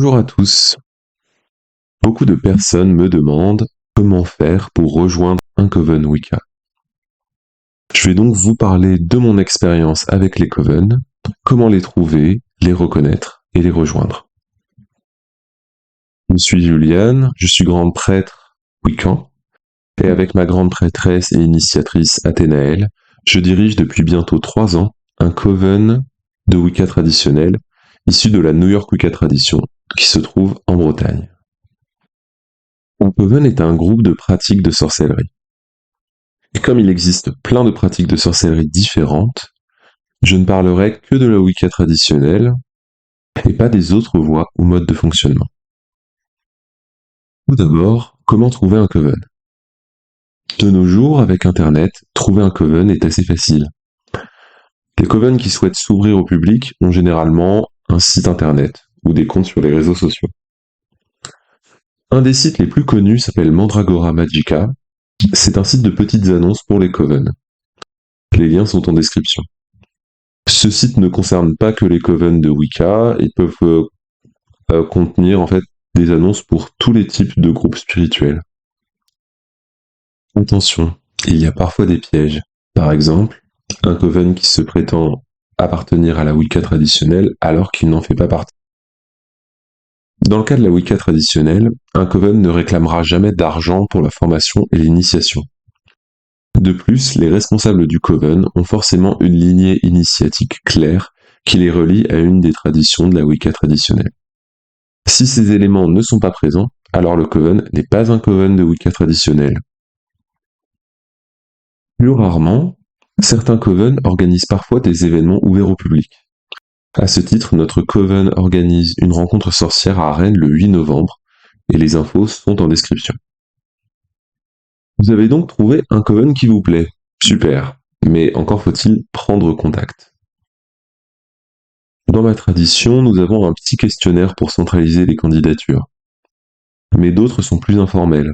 Bonjour à tous. Beaucoup de personnes me demandent comment faire pour rejoindre un coven Wicca. Je vais donc vous parler de mon expérience avec les covens, comment les trouver, les reconnaître et les rejoindre. Je suis Juliane, je suis grande prêtre Wiccan, et avec ma grande prêtresse et initiatrice Athénaëlle, je dirige depuis bientôt 3 ans un coven de Wicca traditionnel issu de la New York Wicca Tradition qui se trouve en Bretagne. Un coven est un groupe de pratiques de sorcellerie. Et comme il existe plein de pratiques de sorcellerie différentes, je ne parlerai que de la Wicca traditionnelle et pas des autres voies ou modes de fonctionnement. Tout d'abord, comment trouver un coven? De nos jours, avec Internet, trouver un coven est assez facile. Les covens qui souhaitent s'ouvrir au public ont généralement un site Internet ou des comptes sur les réseaux sociaux. Un des sites les plus connus s'appelle Mandragora Magica. C'est un site de petites annonces pour les covens. Les liens sont en description. Ce site ne concerne pas que les covens de Wicca, ils peuvent contenir en fait des annonces pour tous les types de groupes spirituels. Attention, il y a parfois des pièges. Par exemple, un coven qui se prétend appartenir à la Wicca traditionnelle alors qu'il n'en fait pas partie. Dans le cas de la Wicca traditionnelle, un coven ne réclamera jamais d'argent pour la formation et l'initiation. De plus, les responsables du coven ont forcément une lignée initiatique claire qui les relie à une des traditions de la Wicca traditionnelle. Si ces éléments ne sont pas présents, alors le coven n'est pas un coven de Wicca traditionnel. Plus rarement, certains covens organisent parfois des événements ouverts au public. À ce titre, notre coven organise une rencontre sorcière à Rennes le 8 novembre, et les infos sont en description. Vous avez donc trouvé un coven qui vous plaît. Super, mais encore faut-il prendre contact. Dans ma tradition, nous avons un petit questionnaire pour centraliser les candidatures. Mais d'autres sont plus informels.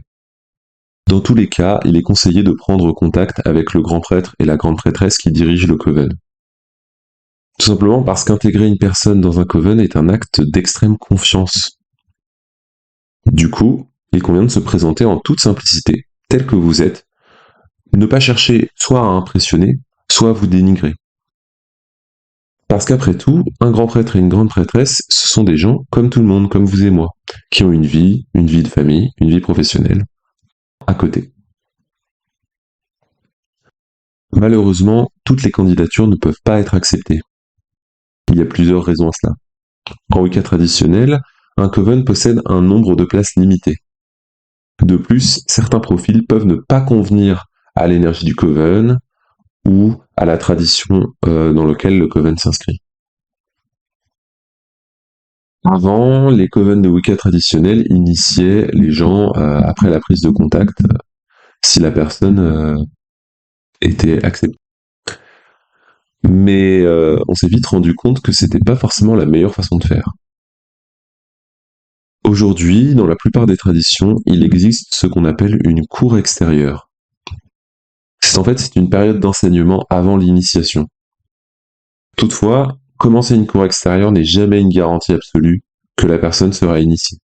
Dans tous les cas, il est conseillé de prendre contact avec le grand prêtre et la grande prêtresse qui dirigent le coven. Tout simplement parce qu'intégrer une personne dans un coven est un acte d'extrême confiance. Du coup, il convient de se présenter en toute simplicité, tel que vous êtes, ne pas chercher soit à impressionner, soit à vous dénigrer. Parce qu'après tout, un grand prêtre et une grande prêtresse, ce sont des gens comme tout le monde, comme vous et moi, qui ont une vie de famille, une vie professionnelle, à côté. Malheureusement, toutes les candidatures ne peuvent pas être acceptées. Il y a plusieurs raisons à cela. En Wicca traditionnel, un coven possède un nombre de places limité. De plus, certains profils peuvent ne pas convenir à l'énergie du coven ou à la tradition dans laquelle le coven s'inscrit. Avant, les covens de Wicca traditionnels initiaient les gens après la prise de contact, si la personne était acceptée. Mais on s'est vite rendu compte que c'était pas forcément la meilleure façon de faire. Aujourd'hui, dans la plupart des traditions, il existe ce qu'on appelle une cour extérieure. C'est une période d'enseignement avant l'initiation. Toutefois, commencer une cour extérieure n'est jamais une garantie absolue que la personne sera initiée.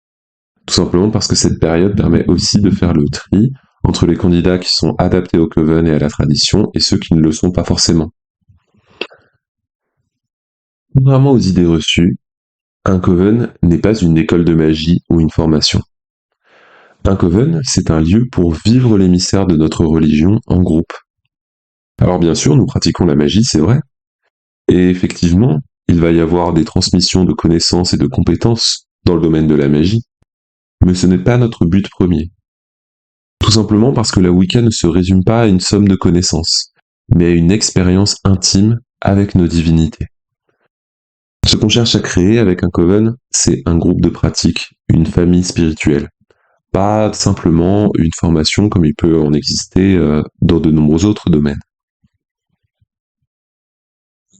Tout simplement parce que cette période permet aussi de faire le tri entre les candidats qui sont adaptés au coven et à la tradition et ceux qui ne le sont pas forcément. Contrairement aux idées reçues, un coven n'est pas une école de magie ou une formation. Un coven, c'est un lieu pour vivre les mystères de notre religion en groupe. Alors bien sûr, nous pratiquons la magie, c'est vrai. Et effectivement, il va y avoir des transmissions de connaissances et de compétences dans le domaine de la magie. Mais ce n'est pas notre but premier. Tout simplement parce que la Wicca ne se résume pas à une somme de connaissances, mais à une expérience intime avec nos divinités. Ce qu'on cherche à créer avec un coven, c'est un groupe de pratique, une famille spirituelle. Pas simplement une formation comme il peut en exister dans de nombreux autres domaines.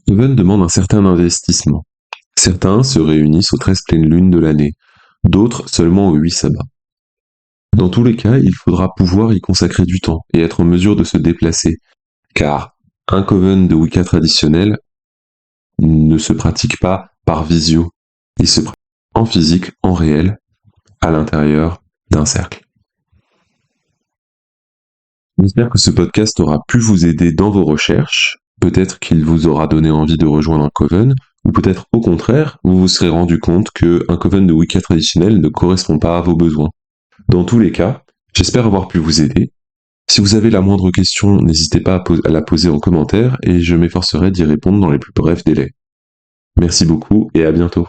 Le coven demande un certain investissement. Certains se réunissent aux 13 pleines lunes de l'année, d'autres seulement aux 8 sabbats. Dans tous les cas, il faudra pouvoir y consacrer du temps et être en mesure de se déplacer, car un coven de Wicca traditionnel ne se pratique pas par visio, il se pratique en physique, en réel, à l'intérieur d'un cercle. J'espère que ce podcast aura pu vous aider dans vos recherches. Peut-être qu'il vous aura donné envie de rejoindre un coven, ou peut-être au contraire, vous vous serez rendu compte qu'un coven de Wicca traditionnel ne correspond pas à vos besoins. Dans tous les cas, j'espère avoir pu vous aider. Si vous avez la moindre question, n'hésitez pas à la poser en commentaire et je m'efforcerai d'y répondre dans les plus brefs délais. Merci beaucoup et à bientôt.